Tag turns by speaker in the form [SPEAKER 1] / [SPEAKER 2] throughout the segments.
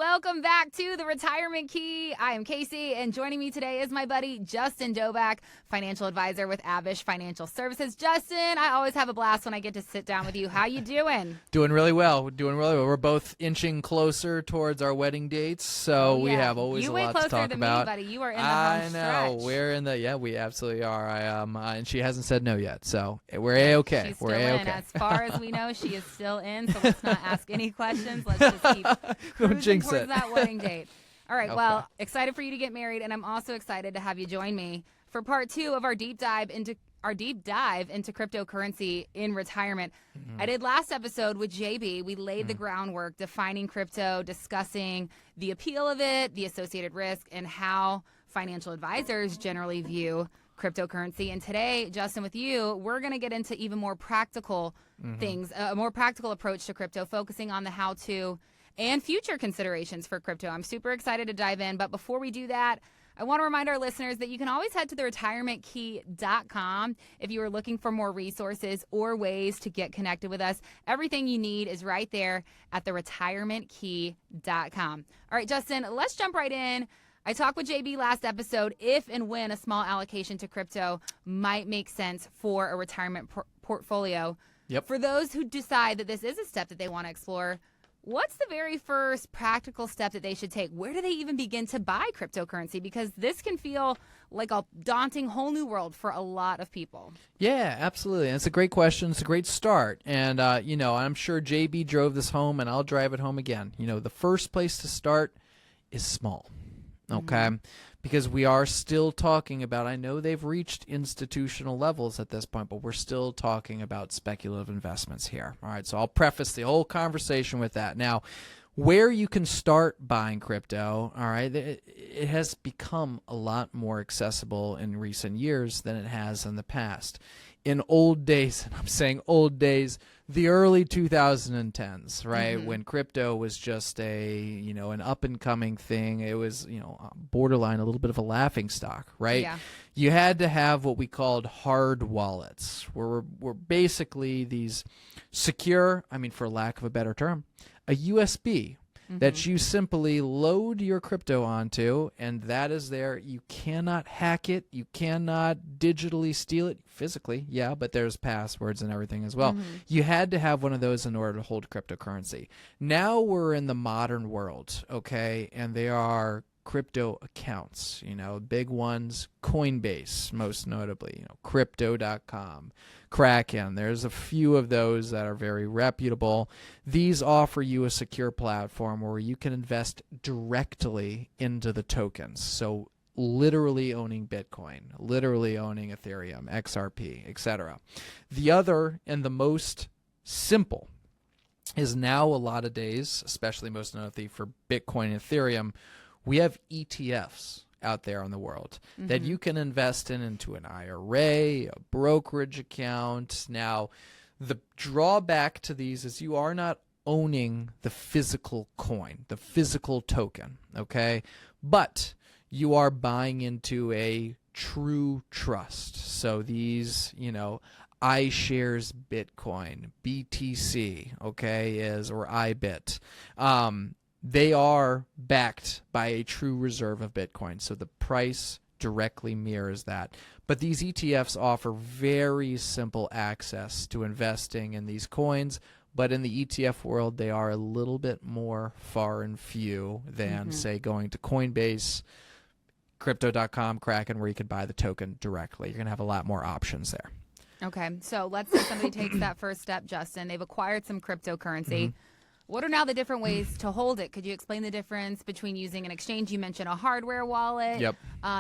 [SPEAKER 1] Welcome back to the Retirement Key. I am Casey, and joining me today is my buddy Justin Doback, financial advisor with Abish Financial Services. Justin, I always have a blast when I get to sit down with you. How you doing?
[SPEAKER 2] Doing really well. We're both inching closer towards our wedding dates, so we have always a lot to talk about.
[SPEAKER 1] You way closer than me, buddy. You are in the home stretch.
[SPEAKER 2] I know. We're in the we absolutely are. And she hasn't said no yet, so we're A-okay.
[SPEAKER 1] She's still in. As far as we know, she is still in. So let's not ask any questions. Let's just keep cruising towards that wedding date. All right. Okay. Well, excited for you to get married, and I'm also excited to have you join me for part 2 of our deep dive into cryptocurrency in retirement. I did last episode with JB. We laid the groundwork defining crypto, discussing the appeal of it, the associated risk, and how financial advisors generally view cryptocurrency. And today, Justin, with you, we're going to get into even more practical things, a more practical approach to crypto, focusing on the how-to and future considerations for crypto. I'm super excited to dive in. But before we do that, I want to remind our listeners that you can always head to theretirementkey.com if you are looking for more resources or ways to get connected with us. Everything you need is right there at theretirementkey.com. All right, Justin, let's jump right in. I talked with JB last episode if and when a small allocation to crypto might make sense for a retirement portfolio.
[SPEAKER 2] Yep.
[SPEAKER 1] For those who decide that this is a step that they want to explore, what's the very first practical step that they should take? Where do they even begin to buy cryptocurrency? Because this can feel like a daunting whole new world for a lot of people.
[SPEAKER 2] Yeah, absolutely. And it's a great question. It's a great start. And, I'm sure JB drove this home, and I'll drive it home again. The first place to start is small. Okay, because we are still talking about, I know they've reached institutional levels at this point, but we're still talking about speculative investments here. All right, so I'll preface the whole conversation with that. Now, where you can start buying crypto, all right, it has become a lot more accessible in recent years than it has in the past. In old days, and I'm saying old days, the early 2010s, right, when crypto was just an up-and-coming thing. It was, borderline a little bit of a laughingstock, right?
[SPEAKER 1] Yeah.
[SPEAKER 2] You had to have what we called hard wallets, where we're basically these secure, for lack of a better term, a USB that you simply load your crypto onto, and that is there. You cannot hack it. You cannot digitally steal it. Physically, yeah, but there's passwords and everything as well. You had to have one of those in order to hold cryptocurrency. Now we're in the modern world, okay, and they are crypto accounts, big ones, Coinbase, most notably, Crypto.com, Kraken. There's a few of those that are very reputable. These offer you a secure platform where you can invest directly into the tokens. So literally owning Bitcoin, literally owning Ethereum, XRP, etc. The other and the most simple is now a lot of days, especially most notably for Bitcoin and Ethereum, we have ETFs out there in the world that you can invest into an IRA, a brokerage account. Now, the drawback to these is you are not owning the physical coin, the physical token, okay? But you are buying into a true trust. So these, iShares Bitcoin, BTC, okay, or IBIT, they are backed by a true reserve of Bitcoin, so the price directly mirrors that. But these ETFs offer very simple access to investing in these coins, but in the ETF world, they are a little bit more far and few than, say, going to Coinbase, Crypto.com, Kraken, where you could buy the token directly. You're going to have a lot more options there.
[SPEAKER 1] Okay, so let's say somebody takes that first step, Justin. They've acquired some cryptocurrency. What are now the different ways to hold it? Could you explain the difference between using an exchange? You mentioned a hardware wallet.
[SPEAKER 2] Yep.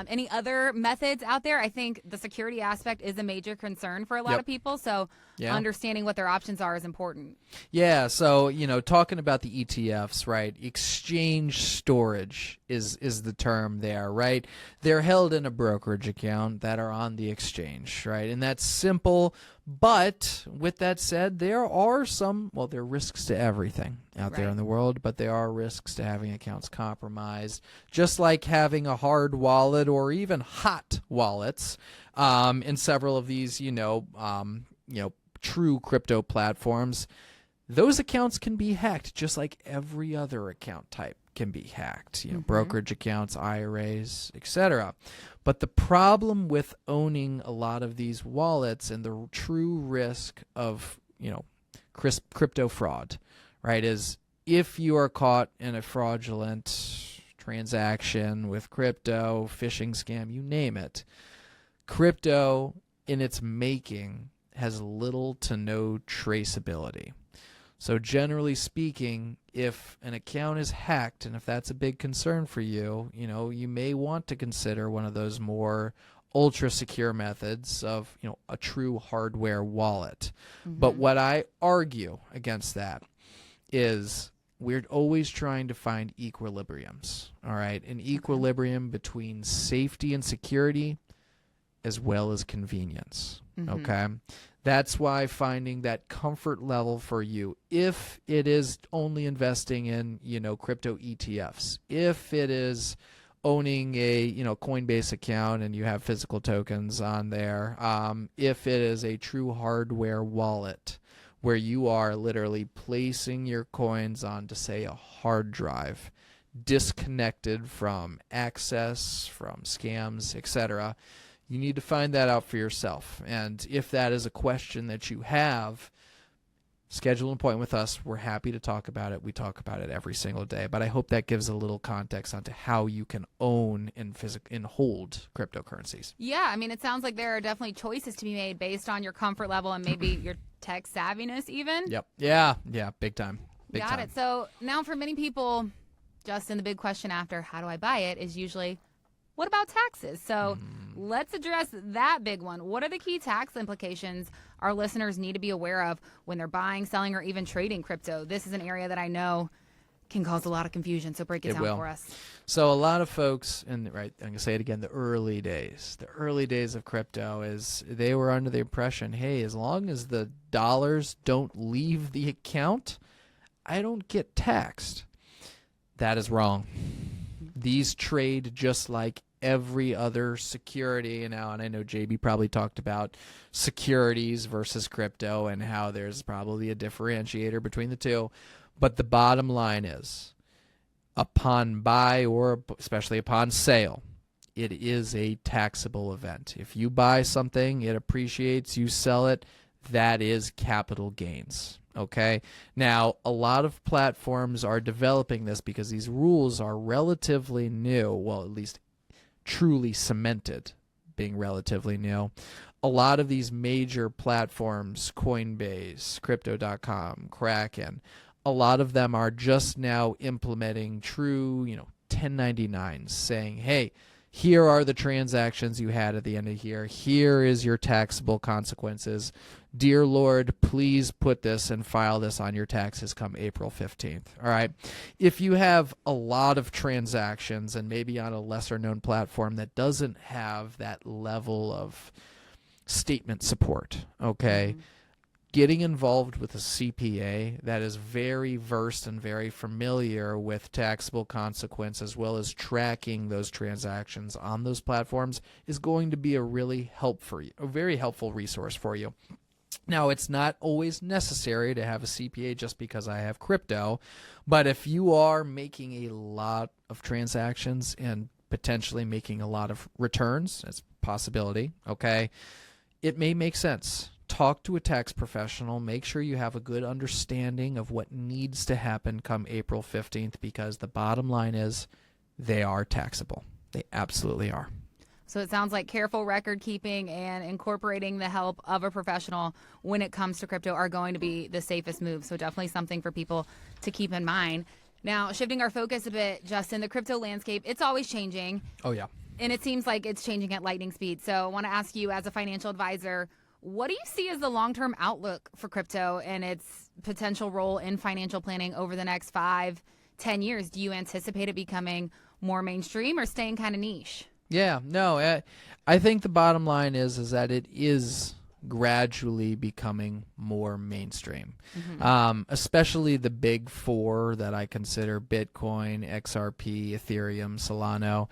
[SPEAKER 1] Any other methods out there? I think the security aspect is a major concern for a lot of people. So understanding what their options are is important.
[SPEAKER 2] Yeah. So, talking about the ETFs, right? Exchange storage is the term there, right? They're held in a brokerage account that are on the exchange, right? And that's simple. But with that said, there are there are risks to everything out there in the world, but there are risks to having accounts compromised, just like having a hard wallet or even hot wallets in several of these, true crypto platforms. Those accounts can be hacked just like every other account type can be hacked, brokerage accounts, IRAs, etc. But the problem with owning a lot of these wallets and the true risk of, crypto fraud, right, is if you are caught in a fraudulent transaction with crypto, phishing scam, you name it, crypto in its making has little to no traceability. So generally speaking, if an account is hacked, and if that's a big concern for you, you may want to consider one of those more ultra secure methods of, a true hardware wallet. But what I argue against that is we're always trying to find equilibriums, all right? An equilibrium between safety and security as well as convenience, okay? That's why finding that comfort level for you, if it is only investing in, crypto ETFs, if it is owning a, Coinbase account and you have physical tokens on there, if it is a true hardware wallet where you are literally placing your coins onto, say, a hard drive, disconnected from access, from scams, etc., you need to find that out for yourself. And if that is a question that you have, schedule an appointment with us. We're happy to talk about it. We talk about it every single day. But I hope that gives a little context onto how you can own and hold cryptocurrencies.
[SPEAKER 1] Yeah, I mean, it sounds like there are definitely choices to be made based on your comfort level and maybe your tech savviness even.
[SPEAKER 2] Yep. Yeah, big time.
[SPEAKER 1] Got it. So now for many people, Justin, the big question after how do I buy it is usually, what about taxes? So let's address that big one. What are the key tax implications our listeners need to be aware of when they're buying, selling, or even trading crypto? This is an area that I know can cause a lot of confusion, so break it down for us.
[SPEAKER 2] So a lot of folks, I'm going to say it again, the early days of crypto is they were under the impression, hey, as long as the dollars don't leave the account, I don't get taxed. That is wrong. These trade just like every other security now, and I know JB probably talked about securities versus crypto and how there's probably a differentiator between the two. But the bottom line is, upon buy or especially upon sale, it is a taxable event. If you buy something, it appreciates, you sell it, that is capital gains. Okay. Now, a lot of platforms are developing this because these rules are relatively new. Well, at least truly cemented, being relatively new. A lot of these major platforms, Coinbase, Crypto.com, Kraken, a lot of them are just now implementing true, 1099s, saying, hey, here are the transactions you had at the end of the year. Here is your taxable consequences. Dear Lord, please put this and file this on your taxes come April 15th. All right. If you have a lot of transactions and maybe on a lesser known platform that doesn't have that level of statement support, okay, getting involved with a CPA that is very versed and very familiar with taxable consequence as well as tracking those transactions on those platforms is going to be a very helpful resource for you. Now, it's not always necessary to have a CPA just because I have crypto, but if you are making a lot of transactions and potentially making a lot of returns, it's a possibility, okay, it may make sense. Talk to a tax professional. Make sure you have a good understanding of what needs to happen come April 15th because the bottom line is they are taxable. They absolutely are.
[SPEAKER 1] So it sounds like careful record keeping and incorporating the help of a professional when it comes to crypto are going to be the safest move. So definitely something for people to keep in mind. Now, shifting our focus a bit, Justin, the crypto landscape, it's always changing.
[SPEAKER 2] Oh, yeah.
[SPEAKER 1] And it seems like it's changing at lightning speed. So I want to ask you as a financial advisor, what do you see as the long-term outlook for crypto and its potential role in financial planning over the next 5-10 years? Do you anticipate it becoming more mainstream or staying kind of niche?
[SPEAKER 2] Yeah, no, I think the bottom line is that it is gradually becoming more mainstream, especially the big four that I consider Bitcoin, XRP, Ethereum, Solana.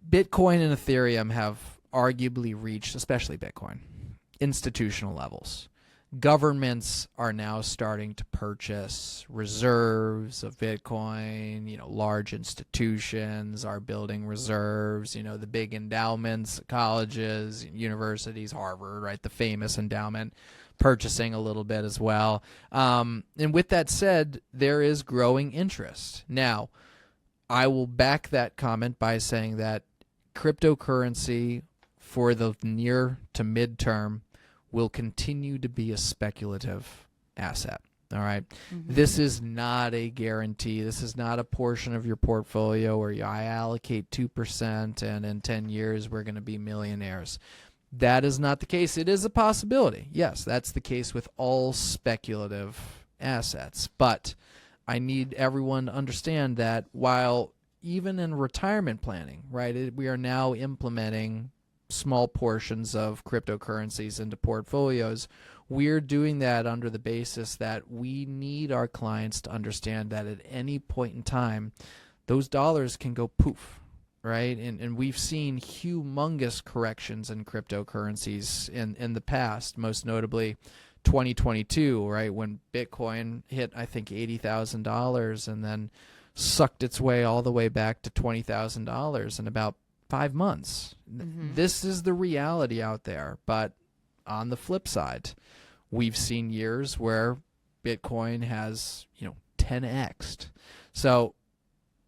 [SPEAKER 2] Bitcoin and Ethereum have arguably reached, especially Bitcoin, institutional levels. governments are now starting to purchase reserves of Bitcoin. Large institutions are building reserves. The big endowments, colleges, universities, Harvard, right? The famous endowment, purchasing a little bit as well. And with that said, there is growing interest. Now, I will back that comment by saying that cryptocurrency for the near to midterm will continue to be a speculative asset. All right. This is not a guarantee. This is not a portion of your portfolio where I allocate 2% and in 10 years we're going to be millionaires. That is not the case. It is a possibility. Yes, that's the case with all speculative assets. But I need everyone to understand that while even in retirement planning, right, we are now implementing small portions of cryptocurrencies into portfolios, we're doing that under the basis that we need our clients to understand that at any point in time, those dollars can go poof, right? And we've seen humongous corrections in cryptocurrencies in the past, most notably 2022, right, when Bitcoin hit, I think, $80,000 and then sucked its way all the way back to $20,000 in about 5 months. This is the reality out there. But on the flip side, we've seen years where Bitcoin has, 10x'd. So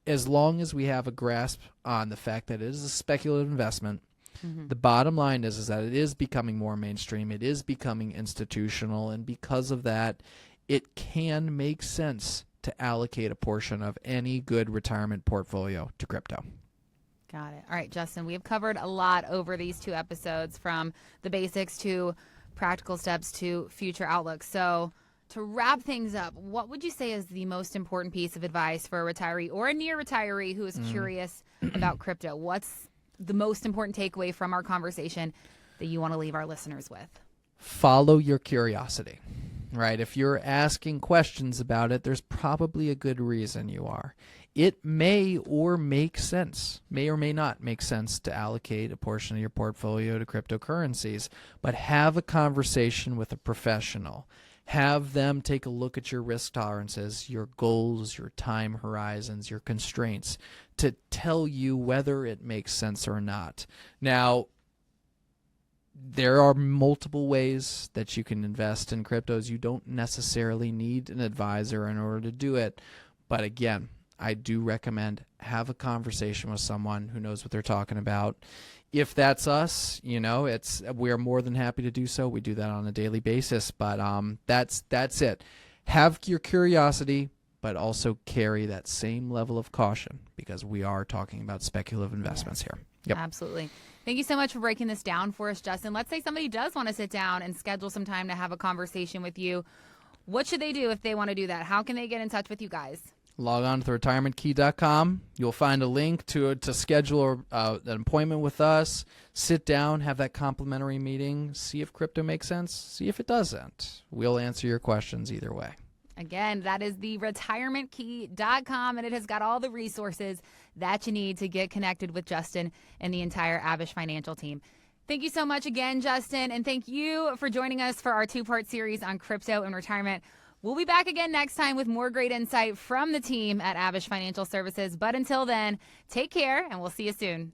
[SPEAKER 2] as long as we have a grasp on the fact that it is a speculative investment, the bottom line is that it is becoming more mainstream. It is becoming institutional. And because of that, it can make sense to allocate a portion of any good retirement portfolio to crypto.
[SPEAKER 1] Got it. All right, Justin, we have covered a lot over these 2 episodes, from the basics to practical steps to future outlooks. So to wrap things up, what would you say is the most important piece of advice for a retiree or a near retiree who is curious about crypto? What's the most important takeaway from our conversation that you want to leave our listeners with?
[SPEAKER 2] Follow your curiosity, right? If you're asking questions about it, there's probably a good reason you are. It may or may not make sense to allocate a portion of your portfolio to cryptocurrencies, but have a conversation with a professional. Have them take a look at your risk tolerances, your goals, your time horizons, your constraints, to tell you whether it makes sense or not. Now, there are multiple ways that you can invest in cryptos. You don't necessarily need an advisor in order to do it. But again, I do recommend have a conversation with someone who knows what they're talking about. If that's us, we're more than happy to do so. We do that on a daily basis. But that's it. Have your curiosity, but also carry that same level of caution, because we are talking about speculative investments here. Yep.
[SPEAKER 1] Absolutely. Thank you so much for breaking this down for us, Justin. Let's say somebody does want to sit down and schedule some time to have a conversation with you. What should they do if they want to do that? How can they get in touch with you guys?
[SPEAKER 2] Log on to theretirementkey.com. You'll find a link to schedule an appointment with us. Sit down, have that complimentary meeting, see if crypto makes sense, see if it doesn't. We'll answer your questions either way.
[SPEAKER 1] Again, that is the retirementkey.com, and it has got all the resources that you need to get connected with Justin and the entire Abish Financial team. Thank you so much again, Justin, and thank you for joining us for our 2-part series on crypto and retirement. We'll be back again next time with more great insight from the team at Abish Financial Services. But until then, take care, and we'll see you soon.